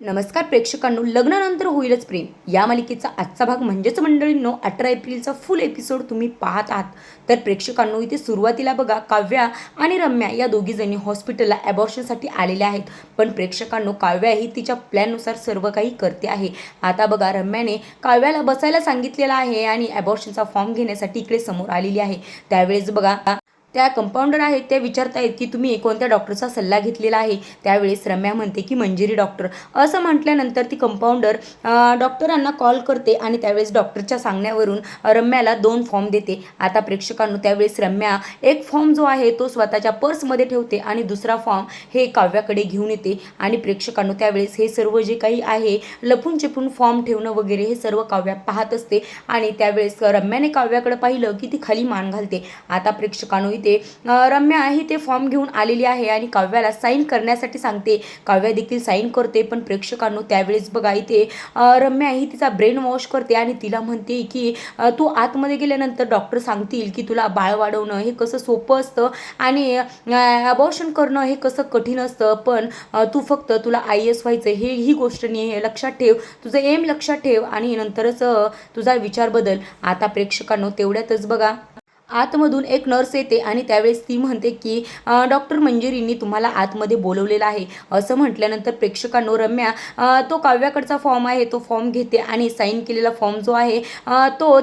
नमस्कार प्रेक्षकांनो, लग्नानंतर होईलच प्रेम या मालिकेचा आजचा भाग म्हणजेच मंडळींनो 18 एप्रिलचा फुल एपिसोड तुम्ही पाहत आहात. तर प्रेक्षकांनो, इथे सुरुवातीला बघा काव्या आणि रम्या या दोघी जणी हॉस्पिटलला ॲबॉर्शनसाठी आलेल्या आहेत. पण प्रेक्षकांनो, काव्या ही तिच्या प्लॅननुसार सर्व काही करते आहे. आता बघा, रम्याने काव्याला बसायला सांगितलेलं आहे आणि ॲबॉर्शनचा फॉर्म घेण्यासाठी इकडे समोर आलेली आहे. त्यावेळेस बघा त्या कंपाऊंडर आहेत त्या विचारतायत की तुम्ही कोणत्या डॉक्टरचा सल्ला घेतलेला आहे. त्यावेळेस रम्या म्हणते की मंजिरी डॉक्टर. असं म्हटल्यानंतर ती कंपाऊंडर डॉक्टरांना कॉल करते आणि त्यावेळेस डॉक्टरच्या सांगण्यावरून रम्याला 2 फॉर्म देते. आता प्रेक्षकांनो, त्यावेळेस रम्या एक फॉर्म जो आहे तो स्वतःच्या पर्समध्ये ठेवते आणि दुसरा फॉर्म हे काव्याकडे घेऊन येते. आणि प्रेक्षकांनो, त्यावेळेस हे सर्व जे काही आहे लपून चिपून फॉर्म ठेवणं वगैरे हे सर्व काव्या पाहत असते. आणि त्यावेळेस रम्याने काव्याकडे पाहिलं की ती खाली मान घालते. आता प्रेक्षकांनो, इथे रम्या ही ते फॉर्म घेऊन आलेली आहे आणि काव्याला साईन करण्यासाठी सांगते. काव्या देखील साईन करते. पण प्रेक्षकांनो, त्यावेळेस बघा इथे रम्या ही तिचा ब्रेन वॉश करते आणि तिला म्हणते की तू आतमध्ये गेल्यानंतर डॉक्टर सांगतील की तुला बाळ वाढवणं हे कसं सोपं असतं आणि अबॉर्शन करणं हे कसं कठीण असतं. पण तू फक्त तुला IAS व्हायचं ही गोष्ट नाही, लक्षात ठेव, तुझं एम लक्षात ठेव आणि नंतरच तुझा विचार बदल. आता प्रेक्षकांनो, तेवढ्यातच बघा आतमधून एक नर्स येते आणि त्यावेळेस ती म्हणते की डॉक्टर मंजिरींनी तुम्हाला आतमध्ये बोलवलेलं आहे. असं म्हटल्यानंतर प्रेक्षकांनो, रम्या तो काव्याकडचा फॉर्म आहे तो फॉर्म घेते आणि साईन केलेला फॉर्म जो आहे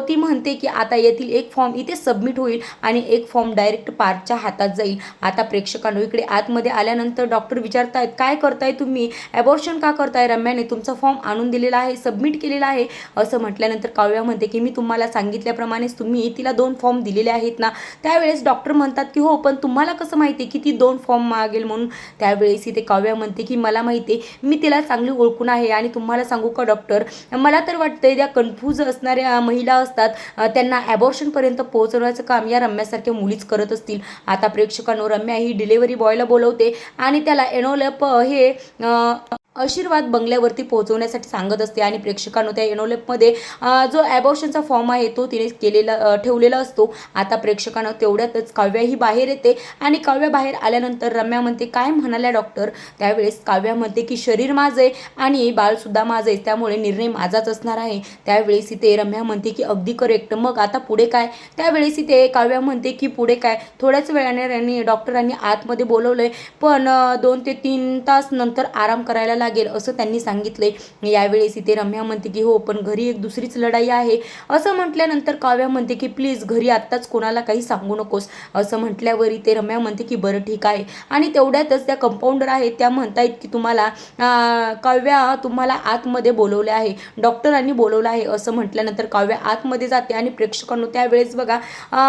ती म्हणते की आता येथील एक फॉर्म इथे सबमिट होईल आणि एक फॉर्म डायरेक्ट पार्थच्या हातात जाईल. आता प्रेक्षकांनो, इकडे आतमध्ये आल्यानंतर डॉक्टर विचारतायत काय करताय तुम्ही, ॲबॉर्शन का करताय. रम्याने तुमचा फॉर्म आणून दिलेला आहे, सबमिट केलेला आहे. असं म्हटल्यानंतर काव्या म्हणते की मी तुम्हाला सांगितल्याप्रमाणेच तुम्ही तिला 2 फॉर्म दिलेले आहेत ना. त्यावेळेस डॉक्टर म्हणतात की हो, पण तुम्हाला कसं माहिती की ती 2 फॉर्म मागेल म्हणून. त्यावेळेस इथे काव्या म्हणते की मला माहिती आहे, मी तिला चांगली ओळखून आहे आणि तुम्हाला सांगू का डॉक्टर, मला तर वाटतंय त्या कन्फ्यूज असणाऱ्या महिला असतात त्यांना ॲबॉर्शनपर्यंत पोहोचवण्याचं काम या रम्यासारख्या मुलीच करत असतील. आता प्रेक्षकांनो, रम्या ही डिलिव्हरी बॉयला बोलवते आणि त्याला एनोलप हे आशीर्वाद बंगल्यावरती पोहोचवण्यासाठी सांगत असते. आणि प्रेक्षकांनो, त्या एनोलेपमध्ये जो ॲबॉर्शनचा फॉर्म आहे तो तिने ठेवलेला असतो. आता प्रेक्षकांनो, तेवढ्यातच काव्या ही बाहेर येते आणि काव्या बाहेर आल्यानंतर रम्या म्हणते काय म्हणाल्या डॉक्टर. त्यावेळेस काव्या म्हणते की शरीर माझं आहे आणि बाळसुद्धा माझं आहे, त्यामुळे निर्णय माझाच असणार आहे. त्यावेळेस इथे रम्या म्हणते की अगदी करेक्ट, मग आता पुढे काय. त्यावेळेस इथे काव्या म्हणते की पुढे काय, थोड्याच वेळाने डॉक्टरांनी आतमध्ये बोलवलंय, पण 2 ते 3 तास नंतर आराम करायला लागेल असं त्यांनी सांगितले. यावेळेस इथे रम्या म्हणते की हो, पण घरी एक दुसरीच लढाई आहे. असं म्हटल्यानंतर काव्या म्हणते की प्लीज घरी आत्ताच कोणाला काही सांगू नकोस. असं म्हटल्यावर इथे रम्या म्हणते की बरं ठीक आहे. आणि तेवढ्यातच त्या कंपाऊंडर आहेत त्या म्हणतायत की तुम्हाला काव्या तुम्हाला आतमध्ये बोलवले आहे, डॉक्टरांनी बोलवलं आहे. असं म्हटल्यानंतर काव्या आतमध्ये जाते आणि प्रेक्षकांनो, त्यावेळेस बघा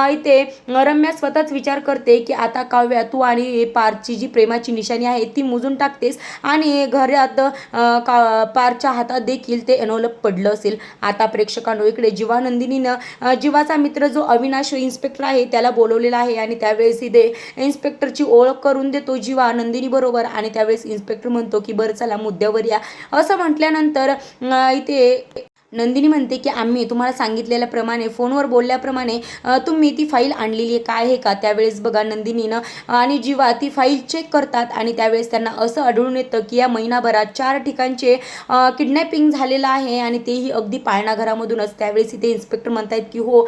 इथे रम्या स्वतःच विचार करते की आता काव्या तू आणि पारची जी प्रेमाची निशाणी आहे ती मोजून टाकतेस आणि घरात पारच्या हातात देखील ते एनोलप पडलं असेल. आता प्रेक्षकांनो, इकडे जीवानंदिनीनं जीवाचा मित्र जो अविनाश इन्स्पेक्टर आहे त्याला बोलवलेला आहे आणि त्यावेळेस इथे इन्स्पेक्टरची ओळख करून देतो जीवा नंदिनी बरोबर. आणि त्यावेळेस इन्स्पेक्टर म्हणतो की बरं चला मुद्द्यावर या. असं म्हटल्यानंतर इथे नंदिनी म्हणते की आम्ही तुम्हाला सांगितलेल्याप्रमाणे फोनवर बोलल्याप्रमाणे तुम्ही ती फाईल आणलेली आहे काय आहे का. त्यावेळेस बघा नंदिनीनं आणि जीवा ती फाईल चेक करतात आणि त्यावेळेस त्यांना असं आढळून येतं की या महिनाभरात 4 ठिकाणचे किडनॅपिंग झालेलं आहे आणि तेही अगदी पाळणा घरामधूनच. त्यावेळेस इथे इन्स्पेक्टर म्हणतायत की हो,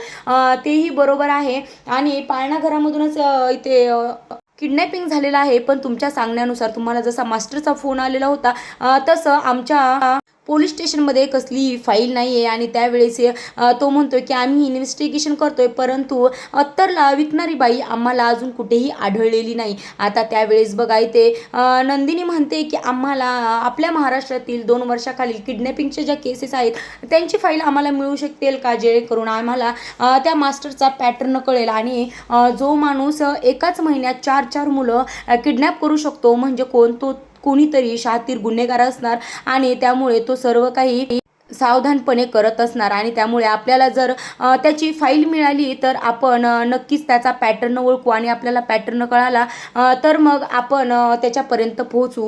तेही बरोबर आहे आणि पाळणा घरामधूनच इथे किडनॅपिंग झालेलं आहे. पण तुमच्या सांगण्यानुसार तुम्हाला जसा मास्टरचा फोन आलेला होता तसं आमच्या पोलीस स्टेशनमध्ये कसली फाईल नाही आहे. आणि त्यावेळेस तो म्हणतोय की आम्ही इन्व्हेस्टिगेशन करतोय, परंतु अत्तरला विकणारी बाई आम्हाला अजून कुठेही आढळलेली नाही. आता त्यावेळेस बघा इथे नंदिनी म्हणते की आम्हाला आपल्या महाराष्ट्रातील 2 वर्षाखालील किडनॅपिंगच्या ज्या केसेस आहेत त्यांची फाईल आम्हाला मिळू शकतील का, जेणेकरून आम्हाला त्या मास्टरचा पॅटर्न कळेल. आणि जो माणूस एकाच महिन्यात 4 मुलं किडनॅप करू शकतो म्हणजे कोणतरी शातीर गुन्हेगार असणार आणि त्यामुळे तो सर्व काही सावधानपणे करत असणार आणि त्यामुळे आपल्याला जर त्याची फाईल मिळाली तर आपण नक्कीच त्याचा पॅटर्न ओळखू आणि आपल्याला पॅटर्न कळाला तर मग आपण त्याच्यापर्यंत पोहोचू,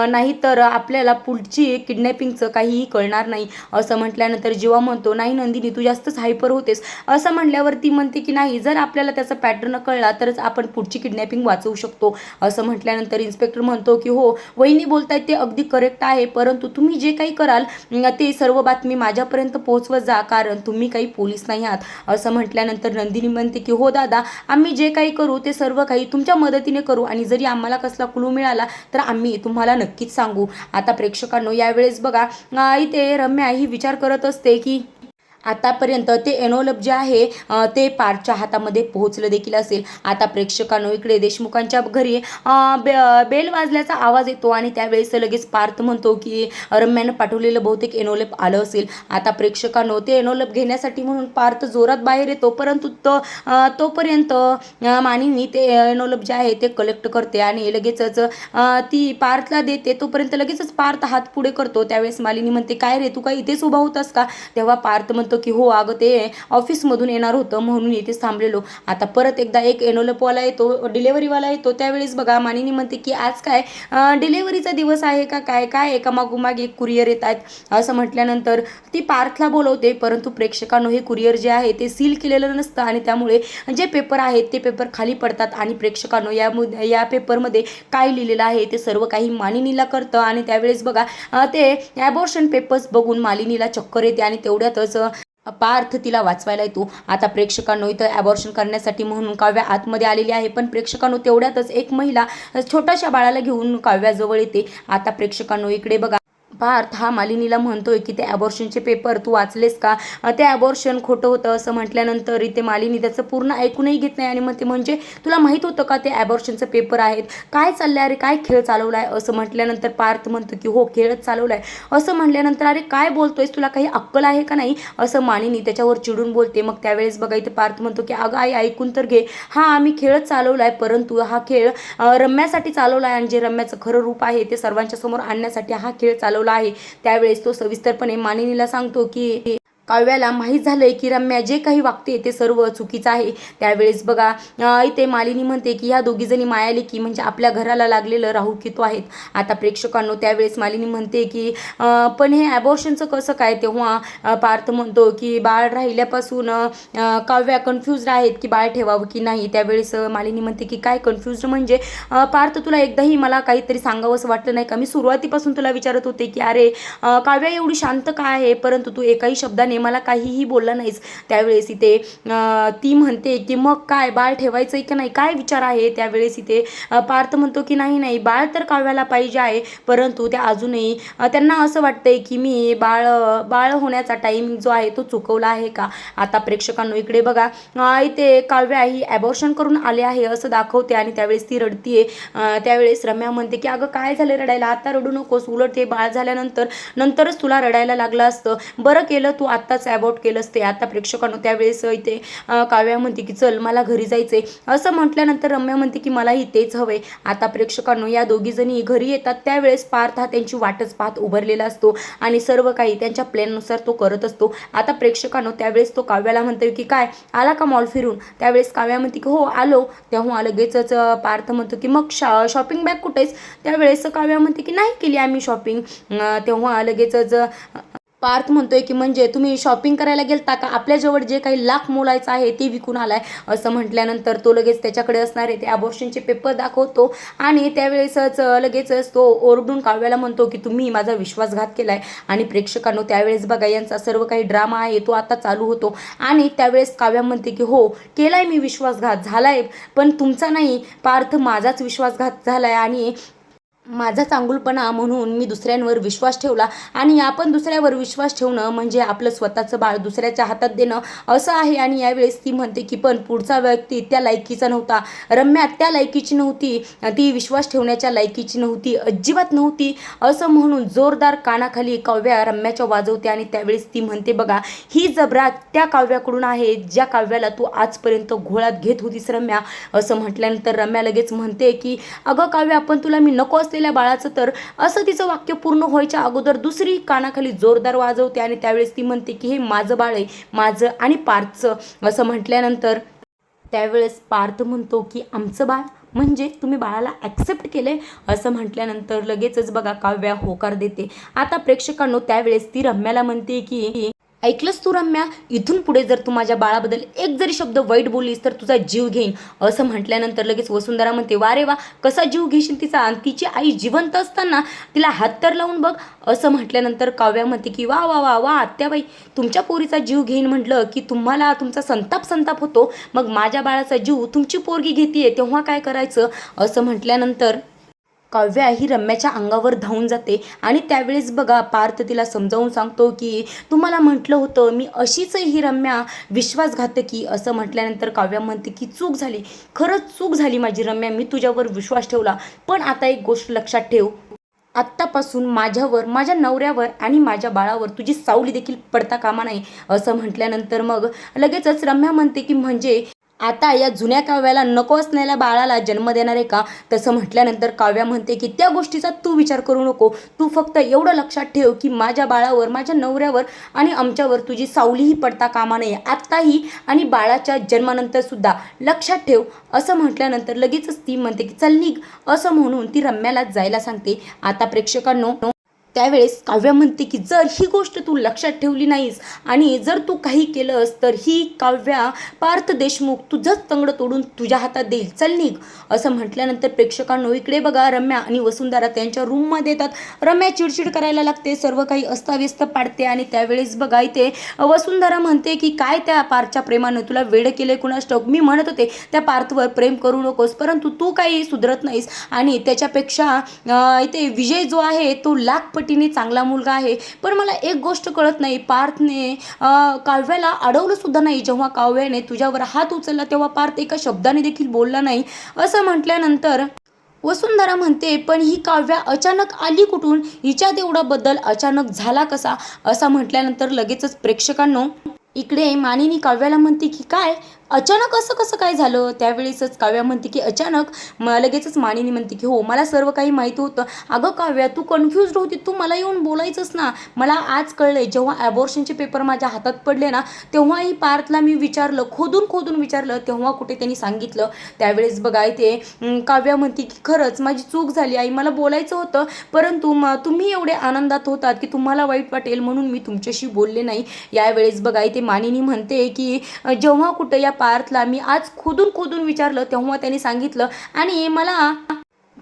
नाहीतर आपल्याला पुढची किडनॅपिंगचं काहीही कळणार नाही. असं म्हटल्यानंतर जीवा म्हणतो, नाही नंदिनी तू जास्तच हायपर होतेस. असं म्हटल्यावर ती म्हणते की नाही, जर आपल्याला त्याचा पॅटर्न कळला तरच आपण पुढची किडनॅपिंग वाचवू शकतो. असं म्हटल्यानंतर इन्स्पेक्टर म्हणतो की हो वहिनी बोलतायत ते अगदी करेक्ट आहे, परंतु तुम्ही जे काही कराल ते सर्व बातमी माझ्यापर्यंत पोहोचवत जा, कारण तुम्ही काही पोलीस नाही आहात. असं म्हटल्यानंतर नंदिनी म्हणते की हो दादा, आम्ही जे काही करू ते सर्व काही तुमच्या मदतीने करू आणि जरी आम्हाला कसला क्लू मिळाला तर आम्ही तुम्हाला नक्कीच सांगू. आता प्रेक्षकांनो यावेळेस बघा इथे रम्या ही विचार करत असते की आतापर्यंत ते एनोलप जे आहे ते पार्थच्या हातामध्ये पोहोचलं देखील असेल. आता प्रेक्षकांनो इकडे देशमुखांच्या घरी बेल वाजल्याचा आवाज येतो आणि त्यावेळेस लगेच पार्थ म्हणतो की रम्यानं पाठवलेलं बहुतेक एनोलप आलं असेल. आता प्रेक्षकांनो ते एनोलप घेण्यासाठी म्हणून पार्थ जोरात बाहेर येतो, परंतु तोपर्यंत मानिनी ते एनोलप जे आहे ते कलेक्ट करते आणि लगेचच ती पार्थला देते. तोपर्यंत लगेचच पार्थ हात पुढे करतो. त्यावेळेस मालिनी म्हणते काय रे, तू काय इथेच उभा होतास का? तेव्हा पार्थ म्हणतो की हो अगं ते ऑफिसमधून येणार होतं म्हणून इथेच थांबलेलो. आता परत एकदा एक एनोलपवाला येतो, डिलेव्हरीवाला येतो. त्यावेळेस बघा मानिनी म्हणते की आज काय डिलेव्हरीचा दिवस आहे का काय काय एका मागोमाग एक कुरिअर येत आहेत. असं म्हटल्यानंतर ती पार्थला बोलवते, परंतु प्रेक्षकांनो हे कुरिअर जे आहे ते सील केलेलं नसतं आणि त्यामुळे जे पेपर आहेत ते पेपर खाली पडतात आणि प्रेक्षकांनो या पेपरमध्ये काय लिहिलेलं आहे ते सर्व काही मालिनीला करतं आणि त्यावेळेस बघा ते ॲबॉर्शन पेपर्स बघून मालिनीला चक्कर येते आणि तेवढ्यातच पार्थ तिला वाचवायला येतो. आता प्रेक्षकांनो इथं ॲबॉर्शन करण्यासाठी म्हणून काव्या आतमध्ये आलेली आहे, पण प्रेक्षकांनो तेवढ्यातच एक महिला छोट्याशा बाळाला घेऊन काव्याजवळ येते. आता प्रेक्षकांनो इकडे बघा पार्थ हा मालिनीला म्हणतोय की ते ॲबॉर्शनचे पेपर तू वाचलेस का? ते ॲबॉर्शन खोटं होतं असं म्हटल्यानंतर इथे मालिनी त्याचं पूर्ण ऐकूनही घेत नाही आणि म्हणते म्हणजे तुला माहीत होतं का ते ॲबॉर्शनचं पेपर आहेत? काय चाललंय अरे, काय खेळ चालवला आहे? असं म्हटल्यानंतर पार्थ म्हणतो की हो खेळच चालवला आहे. असं म्हटल्यानंतर अरे काय बोलतोयस, तुला काही अक्कल आहे का नाही? असं मालिनी त्याच्यावर चिडून बोलते. मग त्यावेळेस बघा इथे पार्थ म्हणतो की अगं आई ऐकून तर घे, हा आम्ही खेळच चालवला आहे, परंतु हा खेळ रम्यासाठी चालवला आहे आणि जे रम्याचं खरं रूप आहे ते सर्वांच्या समोर आणण्यासाठी हा खेळ चालवला आहे. त्यावेळेस तो सविस्तरपणे मानिनीला सांगतो की काव्याला माहीत झालंय की रम्या जे काही वागते ते सर्व चुकीचं आहे. त्यावेळेस बघा इथे मालिनी म्हणते की ह्या दोघीजणी मायालेकी म्हणजे आपल्या घराला लागलेलं राहुकेतू आहेत. आता प्रेक्षकांनो त्यावेळेस मालिनी म्हणते की पण हे ॲबॉर्शनचं कसं काय? तेव्हा पार्थ म्हणतो की बाळ राहिल्यापासून काव्या कन्फ्युज्ड आहेत की बाळ ठेवावं की नाही. त्यावेळेस मालिनी म्हणते की काय कन्फ्युज्ड म्हणजे? पार्थ तुला एकदाही मला काहीतरी सांगावंसं वाटलं नाही का? मी सुरुवातीपासून तुला विचारत होते की अरे काव्या एवढी शांत का आहे, परंतु तू एकाही शब्दाने मला काहीही बोलला नाहीस. त्यावेळेस इथे ती म्हणते की मग काय बाळ ठेवायचं की नाही, काय विचार आहे? त्यावेळेस इथे पार्थ म्हणतो की नाही नाही बाळ तर काव्याला पाहिजे आहे, परंतु त्या अजूनही त्यांना असं वाटतंय की मी बाळ होण्याचा टाइम जो आहे तो चुकवला आहे का? आता प्रेक्षकांनो इकडे बघा इथे काव्या ही ॲबॉर्शन करून आले आहे असं दाखवते आणि त्यावेळेस ती रडतीये. त्यावेळेस रम्या म्हणते की अगं काय झालं रडायला, आता रडू नकोस, उलट ते बाळ झाल्यानंतरच तुला रडायला लागलं असतं, बरं केलं तू आत्ताच ॲबॉर्ट केलंस ते. आता प्रेक्षकांनो त्यावेळेस इथे काव्या म्हणते की चल मला घरी जायचंय. असं म्हटल्यानंतर रम्या म्हणते की मलाही तेच हवंय. आता प्रेक्षकांनो या दोघीजणी घरी येतात. त्यावेळेस पार्थ हा त्यांची वाटच पाहत उभारलेला असतो आणि सर्व काही त्यांच्या प्लॅननुसार तो करत असतो. आता प्रेक्षकांनो त्यावेळेस तो काव्याला म्हणतोय की काय आला का मॉल फिरून? त्यावेळेस काव्या म्हणते की हो आलो. तेव्हा लगेचच पार्थ म्हणतो की मग शॉपिंग बॅग कुठेच? त्यावेळेस काव्या म्हणते की नाही केली आम्ही शॉपिंग. तेव्हा लगेचच पार्थ म्हणतोय की म्हणजे तुम्ही शॉपिंग करायला गेलता का? आपल्याजवळ जे काही लाख मोलायचं आहे ते विकून आलाय. असं म्हटल्यानंतर तो लगेच त्याच्याकडे असणारे ते ॲबॉर्शनचे पेपर दाखवतो आणि त्यावेळेसच लगेचच तो ओरडून काव्याला म्हणतो की तुम्ही माझा विश्वासघात केलाय. आणि प्रेक्षकांनो त्यावेळेस बघा यांचा सर्व काही ड्रामा आहे तो आता चालू होतो आणि त्यावेळेस काव्या म्हणते की हो केलाय मी विश्वासघात झालाय, पण तुमचा नाही पार्थ, माझाच विश्वासघात झालाय आणि माझा चांगुलपणा म्हणून मी दुसऱ्यांवर विश्वास ठेवला आणि आपण दुसऱ्यावर विश्वास ठेवणं म्हणजे आपलं स्वतःचं बाळ दुसऱ्याच्या हातात देणं असं आहे. आणि यावेळेस ती म्हणते की पण पुढचा व्यक्ती त्या लायकीचा नव्हता, रम्या त्या लायकीची नव्हती, ती विश्वास ठेवण्याच्या लायकीची नव्हती, अजिबात नव्हती. असं म्हणून जोरदार कानाखाली काव्या रम्याच्या वाजवते आणि त्यावेळेस ती म्हणते बघा ही जबरा त्या काव्याकडून आहे ज्या काव्याला तू आजपर्यंत घोळात घेत होतीस रम्या. असं म्हटल्यानंतर रम्या लगेच म्हणते की अगं काव्या पण तुला मी नको असलेल्या बाळाचं तर असं तिचं वाक्य पूर्ण व्हायच्या अगोदर दुसरी कानाखाली जोरदार वाजवते आणि त्यावेळेस ती म्हणते की हे माझं बाळ आहे, माझं आणि पार्थचं. असं म्हटल्यानंतर त्यावेळेस पार्थ म्हणतो की आमचं बाळ म्हणजे तुम्ही बाळाला ॲक्सेप्ट केले. असं म्हटल्यानंतर लगेचच बघा काव्या होकार देते. आता प्रेक्षकांनो त्यावेळेस ती रम्याला म्हणते की ऐकलंस तू रम्या, इथून पुढे जर तू माझ्या बाळाबद्दल एक जरी शब्द वाईट बोललीस तर तुझा जीव घेईन. असं म्हटल्यानंतर लगेच वसुंधरा म्हणते वा रे वा, कसा जीव घेशील तिचा, आणि तिची आई जिवंत असताना तिला हात तर लावून बघ. असं म्हटल्यानंतर काव्या म्हणते की वा वा वा वा आत्याबाई, तुमच्या पोरीचा जीव घेईन म्हटलं की तुम्हाला तुमचा संताप होतो, मग माझ्या बाळाचा जीव तुमची पोरगी घेतीये तेव्हा काय करायचं. असं म्हटल्यानंतर काव्या ही रम्याच्या अंगावर धावून जाते आणि त्यावेळेस बघा पार्थ तिला समजावून सांगतो की तुम्हाला म्हटलं होतं मी अशीच ही रम्या विश्वासघातकी. असं म्हटल्यानंतर काव्या म्हणते की चूक झाली, खरंच चूक झाली माझी रम्या, मी तुझ्यावर विश्वास ठेवला, पण आता एक गोष्ट लक्षात ठेव, आत्तापासून माझ्यावर, माझ्या नवऱ्यावर आणि माझ्या बाळावर तुझी सावली देखील पडता कामा नाही. असं म्हटल्यानंतर मग लगेचच रम्या म्हणते की म्हणजे आता या जुन्या काव्याला नको असलेल्या बाळाला जन्म देणार आहे का. तसं म्हटल्यानंतर काव्या म्हणते की त्या गोष्टीचा तू विचार करू नको, तू फक्त एवढं लक्षात ठेव की माझ्या बाळावर, माझ्या नवऱ्यावर आणि आमच्यावर तुझी सावलीही पडता कामा नये, आत्ताही आणि बाळाच्या जन्मानंतर सुद्धा लक्षात ठेव. असं म्हटल्यानंतर लगेचच ती म्हणते की चल निघ. असं म्हणून ती रम्याला जायला सांगते. आता प्रेक्षकांनो त्यावेळेस काव्या म्हणते की जर ही गोष्ट तू लक्षात ठेवली नाहीस आणि जर तू काही केलंस तर ही काव्या पार्थ देशमुख तुझंच तंगड तोडून तुझ्या हातात देईल, चल निघ. असं म्हटल्यानंतर प्रेक्षकांनो इकडे बघा रम्या आणि वसुंधरा त्यांच्या रूममध्ये येतात. रम्या चिडचिड करायला लागते, सर्व काही अस्ताव्यस्त पाडते आणि त्यावेळेस बघा इथे वसुंधरा म्हणते की काय त्या पार्थच्या प्रेमानं तुला वेड केले कुणास ठाऊक, मी म्हणत होते त्या पार्थवर प्रेम करू नकोस, परंतु तू काही सुधरत नाहीस आणि त्याच्यापेक्षा इथे विजय जो आहे तो लाख पटीने चांगला मुलगा आहे. पण मला एक गोष्ट कळत नाही, पार्थने काव्याला अडवलं सुद्धा नाही, जेव्हा काव्याने तुझ्यावर हात उचलला तेव्हा पार्थ एका शब्दाने देखील बोलला नाही. असं म्हटल्यानंतर वसुंधरा म्हणते पण ही काव्या अचानक आली कुठून, हिच्यात एवढा बदल अचानक झाला कसा. असं म्हटल्यानंतर लगेचच प्रेक्षकांनो इकडे मानिनी काव्याला म्हणते की काय अचानक असं कसं काय झालं. त्यावेळेसच काव्या म्हणते की अचानक, लगेचच मानिनी म्हणते की हो मला सर्व काही माहिती होतं. अगं काव्या तू कन्फ्युज्ड होती, तू मला येऊन बोलायचंच ना. मला आज कळलंय, जेव्हा ॲबॉर्शनचे पेपर माझ्या हातात पडले ना तेव्हाही पार्थला मी विचारलं, खोदून विचारलं, तेव्हा कुठे त्यांनी सांगितलं. त्यावेळेस बघा इथे काव्या म्हणते की खरंच माझी चूक झाली आई, मला बोलायचं होतं, परंतु तुम्ही एवढे आनंदात होतात की तुम्हाला वाईट वाटेल म्हणून मी तुमच्याशी बोलले नाही. यावेळेस बघा इथे मानिनी म्हणते की जेव्हा कुठं या पार्थला मी आज खोदून विचारलं तेव्हा त्यांनी सांगितलं आणि मला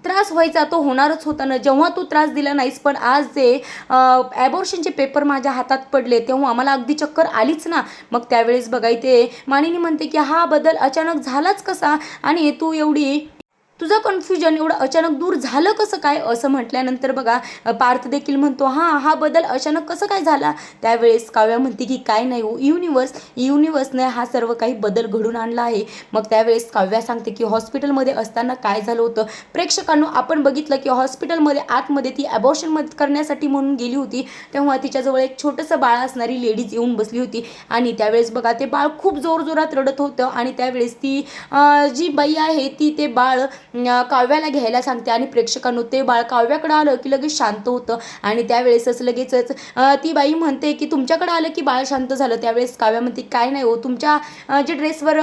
त्रास व्हायचा तो होणारच होता ना, जेव्हा तू त्रास दिला नाहीस, पण आज जे ॲबॉर्शनचे पेपर माझ्या हातात पडले तेव्हा मला अगदी चक्कर आलीच ना. मग त्यावेळेस बघा इथे मानिनी म्हणते की हा बदल अचानक झालाच कसा आणि तू एवढी तुझं कन्फ्युजन एवढं अचानक दूर झालं कसं काय. असं म्हटल्यानंतर बघा पार्थ देखील म्हणतो हा बदल अचानक कसं काय झाला. त्यावेळेस काव्या म्हणते की काय नाही हो, युनिवर्सने हा सर्व काही बदल घडून आणला आहे. मग त्यावेळेस काव्या सांगते की हॉस्पिटलमध्ये असताना काय झालं होतं. प्रेक्षकांनो आपण बघितलं की हॉस्पिटलमध्ये आतमध्ये ती ॲबॉर्शन करण्यासाठी म्हणून गेली होती, तेव्हा तिच्याजवळ एक छोटंसं बाळ असणारी लेडीज येऊन बसली होती आणि त्यावेळेस बघा ते बाळ खूप जोरजोरात रडत होतं आणि त्यावेळेस ती जी बाई आहे ती ते बाळ काव्याला घ्यायला सांगते आणि प्रेक्षकांनो ते बाळ काव्याकडे आलं की लगेच शांत होतं आणि त्यावेळेसच लगेचच ती बाई म्हणते की तुमच्याकडे आलं की बाळ शांत झालं. त्यावेळेस काव्या म्हणते काय नाही हो, तुमच्या जे ड्रेसवर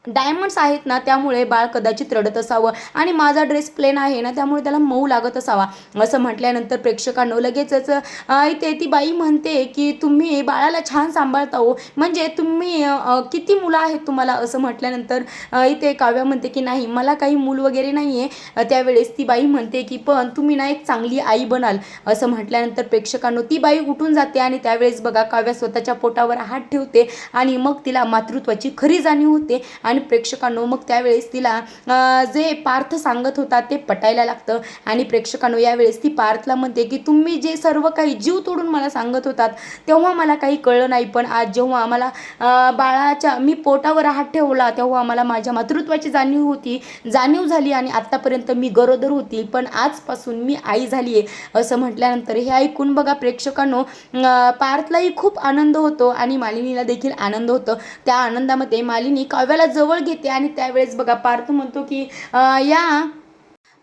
डायमंड्स आहेत ना त्यामुळे बाळ कदाचित रडत असावं आणि माझा ड्रेस प्लेन आहे ना त्यामुळे त्याला मऊ लागत असावा. असं म्हटल्यानंतर प्रेक्षकांनो लगेचच इथे ती बाई म्हणते की तुम्ही बाळाला छान सांभाळता हो, म्हणजे तुम्ही किती मुलं आहेत तुम्हाला. असं म्हटल्यानंतर इथे काव्या म्हणते की नाही मला काही मूल वगैरे नाही आहे. त्यावेळेस ती बाई म्हणते की पण तुम्ही ना एक चांगली आई बनाल. असं म्हटल्यानंतर प्रेक्षकांनो ती बाई उठून जाते आणि त्यावेळेस बघा काव्या स्वतःच्या पोटावर हात ठेवते आणि मग तिला मातृत्वाची खरी जाणीव होते आणि प्रेक्षकांनो मग त्यावेळेस तिला जे पार्थ सांगत होता ते पटायला लागतं आणि प्रेक्षकांनो यावेळेस ती पार्थला म्हणते की तुम्ही जे सर्व काही जीव तोडून मला सांगत होतात तेव्हा मला काही कळलं नाही, पण आज जेव्हा मला बाळाच्या मी पोटावर हात ठेवला तेव्हा मला माझ्या मातृत्वाची जाणीव झाली आणि आत्तापर्यंत मी गरोदर होती, पण आजपासून मी आई झाली आहे. असं म्हटल्यानंतर हे ऐकून बघा प्रेक्षकांनो पार्थलाही खूप आनंद होतो आणि मालिनीला देखील आनंद होतो. त्या आनंदामध्ये मालिनी काव्याला जवळ घेते आणि त्यावेळेस बघा पार्थ म्हणतो की या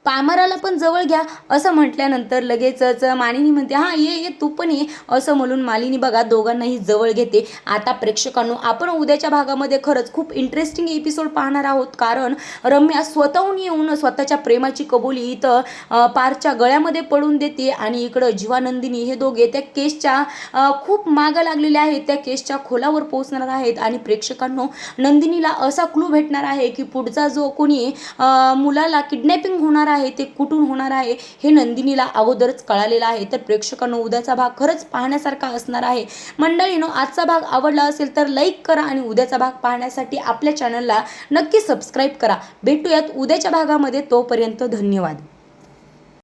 पामराला पण जवळ घ्या असं म्हटल्यानंतर लगेचच मालिनी म्हणते हां ये ये तू पण ये असं म्हणून मालिनी बघा दोघांनाही जवळ घेते. आता प्रेक्षकांनो आपण उद्याच्या भागामध्ये खरंच खूप इंटरेस्टिंग एपिसोड पाहणार आहोत, कारण रम्या स्वतःहून येऊन स्वतःच्या प्रेमाची कबुली इथं पारच्या गळ्यामध्ये पडून देते आणि इकडं जीवानंदिनी हे दोघे त्या केसच्या खूप मागं लागलेले आहेत, त्या केसच्या खोलावर पोहोचणार आहेत आणि प्रेक्षकांनो नंदिनीला असा क्लू भेटणार आहे की पुढचा जो कोणी मुलाला किडनॅपिंग होणार आहे ते कुठून होणार आहे हे नंदिनीला अगोदरच कळालेलं आहे. तर प्रेक्षकांनो उद्याचा भाग खरंच पाहण्यासारखा असणार आहे. मंडळीनो आजचा भाग आवडला असेल तर लाईक करा आणि उद्याचा भाग पाहण्यासाठी आपल्या चॅनलला नक्की सबस्क्राईब करा. भेटूयात उद्याच्या भागामध्ये, तोपर्यंत धन्यवाद.